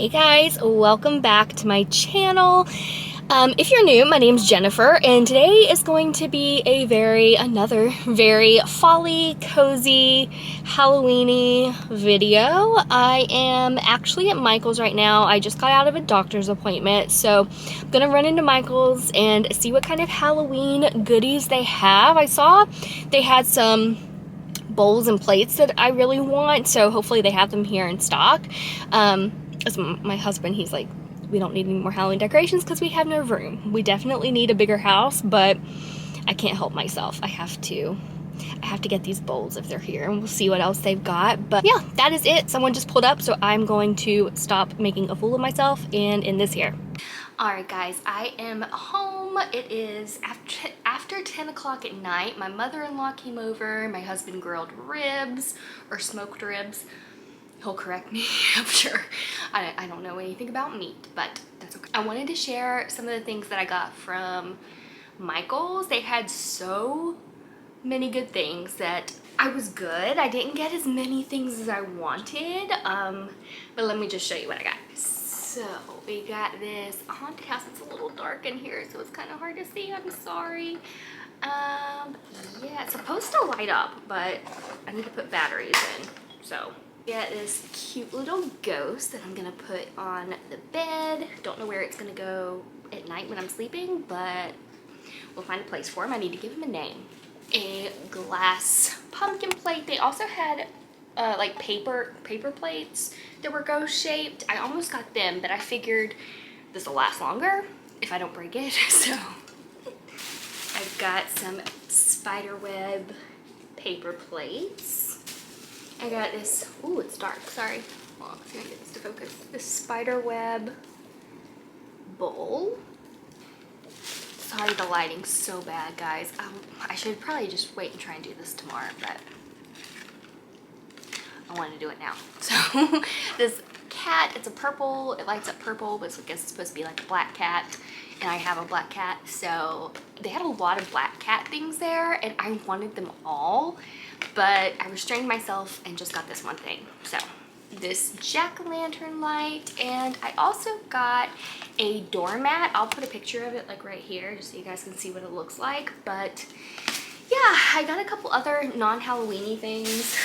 Hey guys, welcome back to my channel. If you're new, my name's Jennifer, and today is going to be another very fall-y, cozy, Halloween-y video. I am actually at Michael's right now. I just got out of a doctor's appointment, so I'm gonna run into Michael's and see what kind of Halloween goodies they have. I saw they had some bowls and plates that I really want, so hopefully they have them here in stock. As my husband, he's like, we don't need any more Halloween decorations because we have no room. We definitely need a bigger house, but I can't help myself. I have to get these bowls if they're here, and we'll see what else they've got. But yeah, that is it. Someone just pulled up, so I'm going to stop making a fool of myself and end this here. Alright guys, I am home. It is after 10 o'clock at night. My mother-in-law came over. My husband grilled ribs, or smoked ribs. He'll correct me, I'm sure. I don't know anything about meat, but that's okay. I wanted to share some of the things that I got from Michael's. They had so many good things that I was good. I didn't get as many things as I wanted, but let me just show you what I got. So we got this haunted house. It's a little dark in here, so it's kind of hard to see. I'm sorry. Yeah, it's supposed to light up, but I need to put batteries in, so. Get this cute little ghost that I'm gonna put on the bed. Don't know where it's gonna go at night when I'm sleeping, but we'll find a place for him. I need to give him a name. A glass pumpkin plate. They also had like paper plates that were ghost shaped. I almost got them, but I figured this will last longer if I don't break it. So I've got some spider web paper plates. I got this, ooh, it's dark, sorry. Well, I'm gonna get this to focus. This spider web bowl. Sorry, the lighting's so bad, guys. I should probably just wait and try and do this tomorrow, but I want to do it now. So this cat, it's a purple, it lights up purple, but I guess it's supposed to be like a black cat, and I have a black cat, so they had a lot of black cat things there, and I wanted them all, but I restrained myself and just got this one thing. So this jack-o'-lantern light, and I also got a doormat. I'll put a picture of it like right here just so you guys can see what it looks like. But yeah, I got a couple other non-Halloween-y things.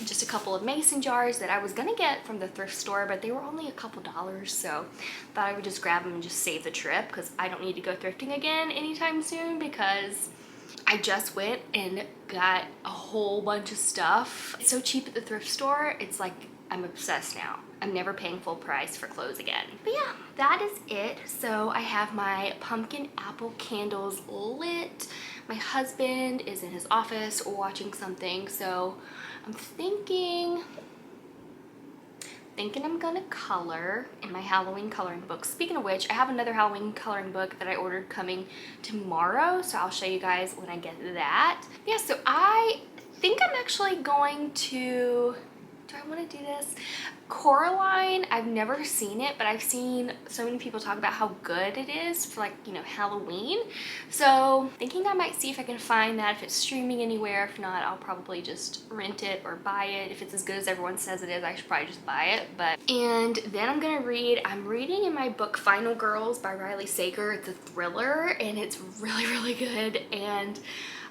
Just a couple of mason jars that I was gonna get from the thrift store, but they were only a couple dollars, so thought I would just grab them and just save the trip, because I don't need to go thrifting again anytime soon, because I just went and got a whole bunch of stuff. It's so cheap at the thrift store, it's like I'm obsessed now. I'm never paying full price for clothes again. But yeah, that is it. So I have my pumpkin apple candles lit. My husband is in his office watching something, so I'm thinking I'm gonna color in my Halloween coloring book. Speaking of which, I have another Halloween coloring book that I ordered coming tomorrow, so I'll show you guys when I get that. Yeah, so I think I'm actually going to, do I want to do this? Coraline, I've never seen it, but I've seen so many people talk about how good it is for, like, you know, Halloween. So thinking I might see if I can find that, if it's streaming anywhere. If not, I'll probably just rent it or buy it. If it's as good as everyone says it is, I should probably just buy it. And then I'm reading in my book Final Girls by Riley Sager. It's a thriller and it's really, really good, and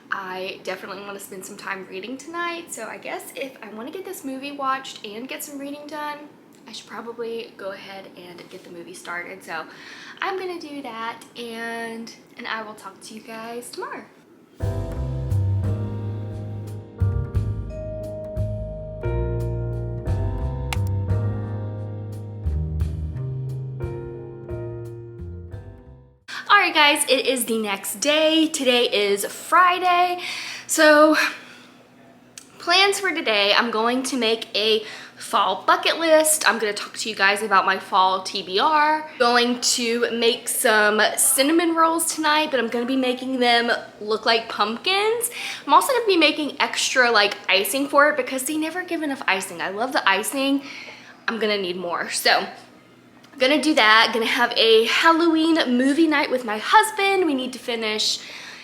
I definitely want to spend some time reading tonight. So I guess if I want to get this movie watched and get some reading done, I should probably go ahead and get the movie started. So I'm gonna do that, and I will talk to you guys tomorrow. Alright guys, it is the next day. Today is Friday. So plans for today, I'm going to make a fall bucket list. I'm going to talk to you guys about my fall TBR. Going to make some cinnamon rolls tonight, but I'm going to be making them look like pumpkins. I'm also going to be making extra like icing for it because they never give enough icing. I love the icing. I'm going to need more. So gonna do that. Gonna have a Halloween movie night with my husband. We need to finish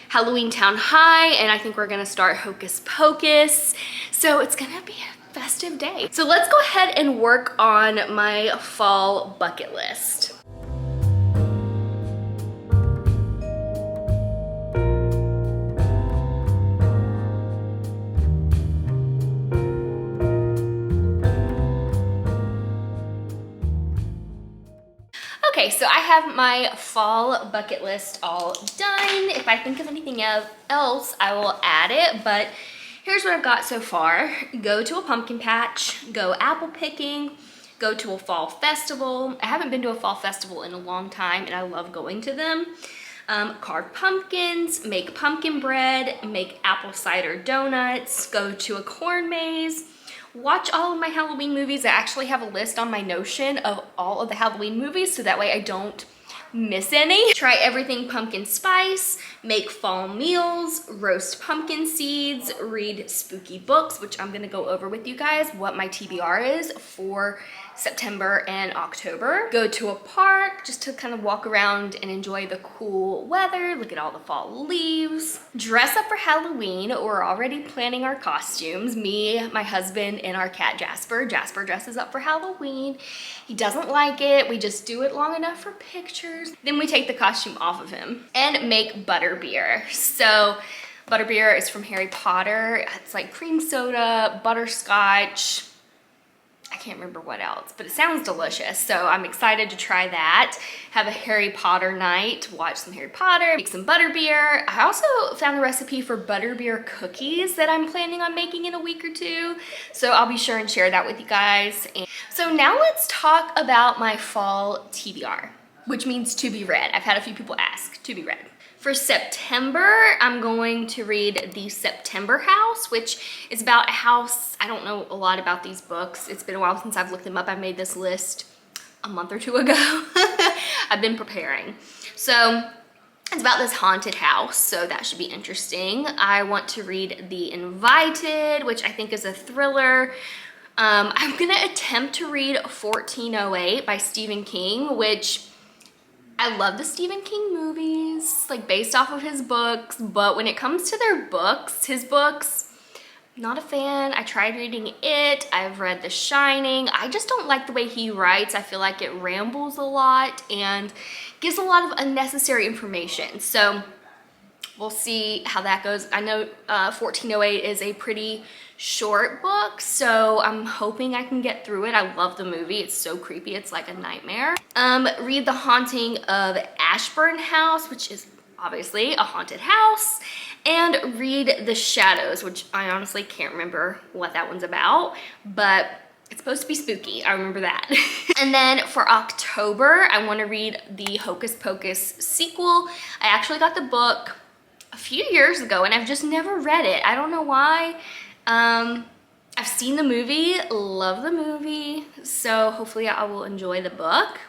Halloween Town High, and I think we're gonna start Hocus Pocus. So it's gonna be a festive day. So let's go ahead and work on my fall bucket list. Okay, so I have my fall bucket list all done. If I think of anything else, I will add it, but here's what I've got so far. Go to a pumpkin patch, go apple picking, go to a fall festival. I haven't been to a fall festival in a long time, and I love going to them. Carve pumpkins, make pumpkin bread, make apple cider donuts, go to a corn maze, watch all of my Halloween movies. I actually have a list on my Notion of all of the Halloween movies, so that way I don't miss any. Try everything pumpkin spice, make fall meals, roast pumpkin seeds, read spooky books, which I'm gonna go over with you guys what my TBR is for September and October. Go to a park just to kind of walk around and enjoy the cool weather, look at all the fall leaves. Dress up for Halloween. We're already planning our costumes. Me, my husband, and our cat Jasper. Jasper dresses up for Halloween. He doesn't like it. We just do it long enough for pictures. Then we take the costume off of him and make butterbeer. So butterbeer is from Harry Potter. It's like cream soda, butterscotch, I can't remember what else, but it sounds delicious. So I'm excited to try that. Have a Harry Potter night, watch some Harry Potter, make some butterbeer. I also found a recipe for butterbeer cookies that I'm planning on making in a week or two. So I'll be sure and share that with you guys. And so now let's talk about my fall TBR, which means to be read. I've had a few people ask, to be read. For September, I'm going to read The September House, which is about a house. I don't know a lot about these books. It's been a while since I've looked them up. I made this list a month or two ago. I've been preparing. So it's about this haunted house, so that should be interesting. I want to read The Invited, which I think is a thriller. I'm gonna attempt to read 1408 by Stephen King, which I love the Stephen King movies, like based off of his books, but when it comes to their books, his books, not a fan. I tried reading it. I've read The Shining. I just don't like the way he writes. I feel like it rambles a lot and gives a lot of unnecessary information. So we'll see how that goes. I know 1408 is a pretty short book, so I'm hoping I can get through it. I love the movie. It's so creepy. It's like a nightmare. Read The Haunting of Ashburn House, which is obviously a haunted house, and read The Shadows, which I honestly can't remember what that one's about, but it's supposed to be spooky. I remember that. And then for October, I want to read the Hocus Pocus sequel. I actually got the book a few years ago and I've just never read it. I don't know why. I've seen the movie, love the movie, so hopefully I will enjoy the book.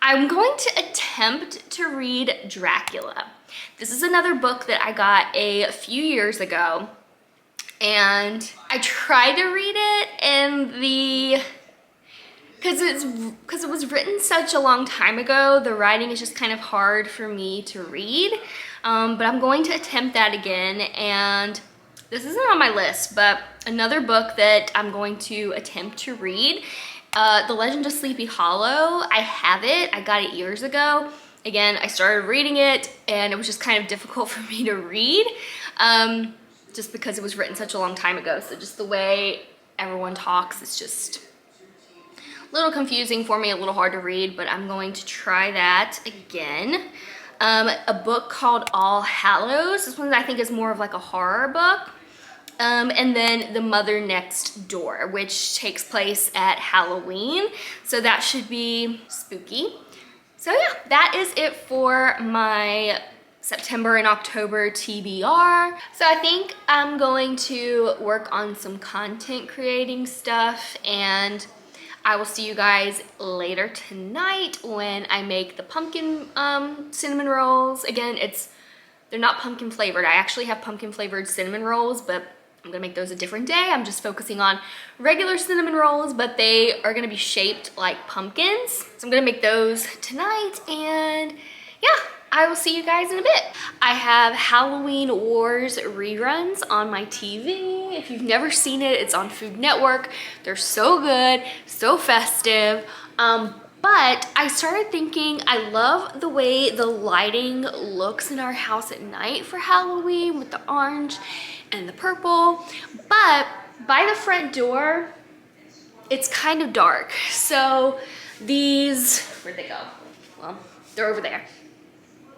I'm going to attempt to read Dracula. This is another book that I got a few years ago, and I tried to read it, and because it was written such a long time ago, the writing is just kind of hard for me to read, but I'm going to attempt that again. And this isn't on my list, but another book that I'm going to attempt to read, The Legend of Sleepy Hollow. I have it. I got it years ago. Again, I started reading it and it was just kind of difficult for me to read, just because it was written such a long time ago. So just the way everyone talks, it's just a little confusing for me, a little hard to read, but I'm going to try that again. A book called All Hallows. This one I think is more of like a horror book. And then The Mother Next Door, which takes place at Halloween. So that should be spooky. So yeah, that is it for my September and October TBR. So I think I'm going to work on some content creating stuff, and I will see you guys later tonight when I make the pumpkin cinnamon rolls. Again, they're not pumpkin flavored. I actually have pumpkin flavored cinnamon rolls, but I'm gonna make those a different day. I'm just focusing on regular cinnamon rolls, but they are gonna be shaped like pumpkins. So I'm gonna make those tonight, and yeah, I will see you guys in a bit. I have Halloween Wars reruns on my TV. Summerween. If you've never seen it, it's on Food Network. They're so good, so festive. But I started thinking, I love the way the lighting looks in our house at night for Halloween with the orange and the purple. But by the front door, it's kind of dark. So these, where'd they go? Well, they're over there.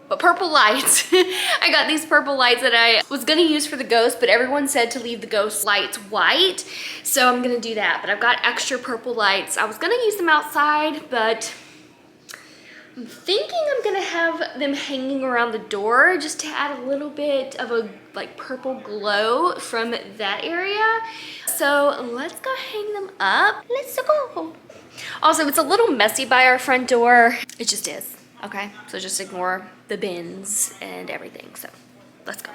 But purple lights, I got these purple lights that I was gonna use for the ghost, but everyone said to leave the ghost lights white. So I'm gonna do that, but I've got extra purple lights. I was gonna use them outside, but I'm thinking I'm gonna have them hanging around the door just to add a little bit of a like purple glow from that area. So let's go hang them up. Let's go. Also, it's a little messy by our front door. It just is. Okay, so just ignore the bins and everything. So let's go.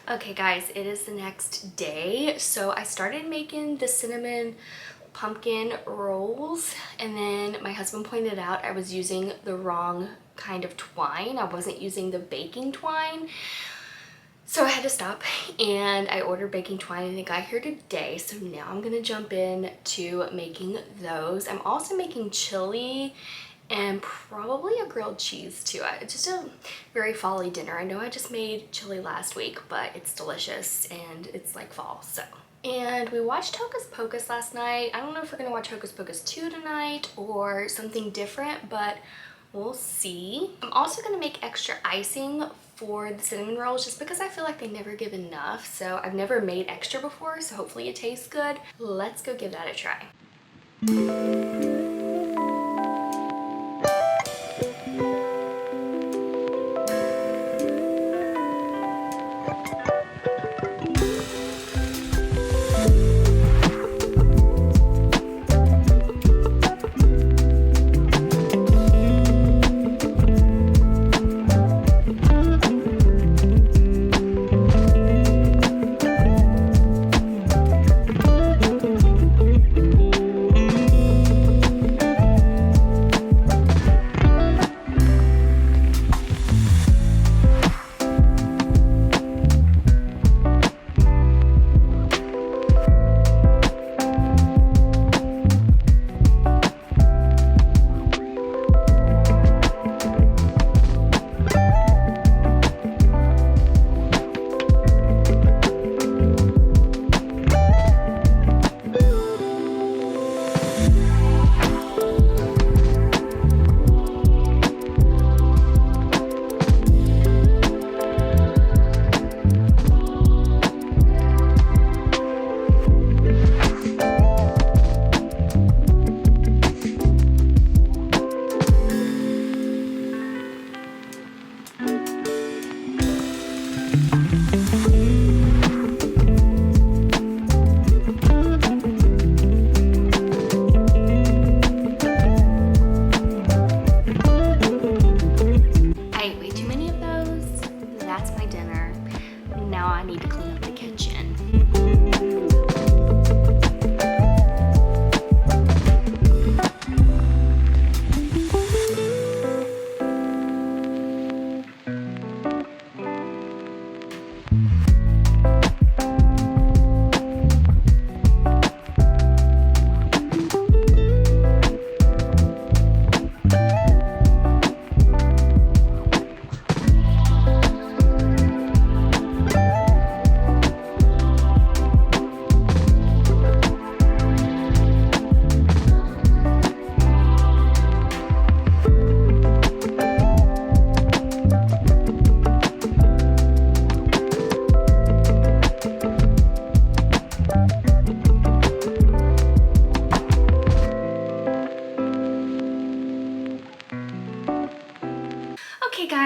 Okay guys, it is the next day. So I started making the cinnamon pumpkin rolls, and then my husband pointed out I was using the wrong kind of twine. I wasn't using the baking twine. So I had to stop and I ordered baking twine and it got here today. So now I'm gonna jump in to making those. I'm also making chili and probably a grilled cheese too. Just a very fall-y dinner. I know I just made chili last week, but it's delicious and it's like fall, so. And we watched Hocus Pocus last night. I don't know if we're gonna watch Hocus Pocus 2 tonight or something different, but we'll see. I'm also gonna make extra icing for the cinnamon rolls just because I feel like they never give enough. So I've never made extra before, so hopefully it tastes good. Let's go give that a try.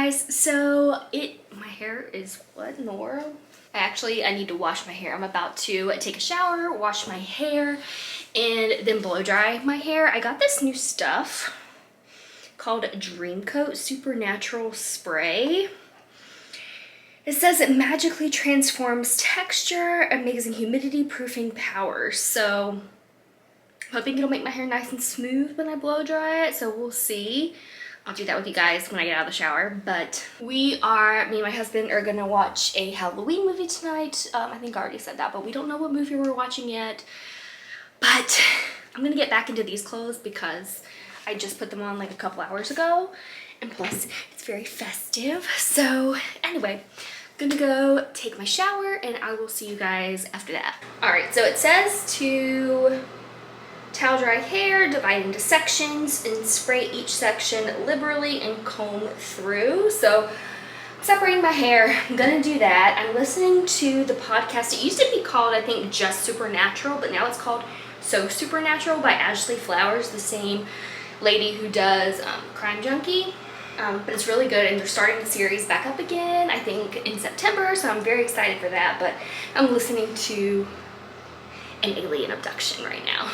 guys, so my hair is what in the world? I need to wash my hair. I'm about to take a shower, wash my hair, and then blow dry my hair. I got this new stuff called Dream Coat Supernatural Spray. It says it magically transforms texture, amazing humidity proofing powers. So I'm hoping it'll make my hair nice and smooth when I blow dry it, so we'll see. I'll do that with you guys when I get out of the shower. But me and my husband are gonna watch a Halloween movie tonight. I think I already said that, but we don't know what movie we're watching yet. But I'm gonna get back into these clothes because I just put them on like a couple hours ago. And plus, it's very festive. So anyway, I'm gonna go take my shower and I will see you guys after that. All right, so it says to towel dry hair, divide into sections, and spray each section liberally and comb through. So separating my hair, I'm gonna do that. I'm listening to the podcast. It used to be called, I think, Just Supernatural, but now it's called So Supernatural by Ashley Flowers, the same lady who does Crime Junkie. But it's really good, and they're starting the series back up again, I think in September, so I'm very excited for that. But I'm listening to an alien abduction right now.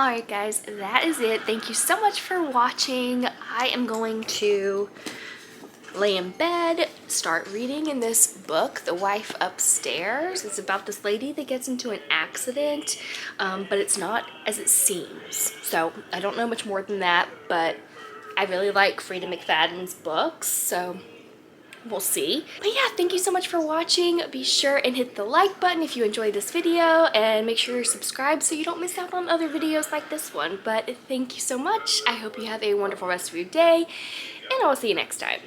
Alright guys, that is it. Thank you so much for watching. I am going to lay in bed, start reading in this book, The Wife Upstairs. It's about this lady that gets into an accident, but it's not as it seems. So I don't know much more than that, but I really like Frida McFadden's books, so we'll see. But yeah, thank you so much for watching. Be sure and hit the like button if you enjoyed this video, and make sure you're subscribed so you don't miss out on other videos like this one. But thank you so much. I hope you have a wonderful rest of your day, and I'll see you next time.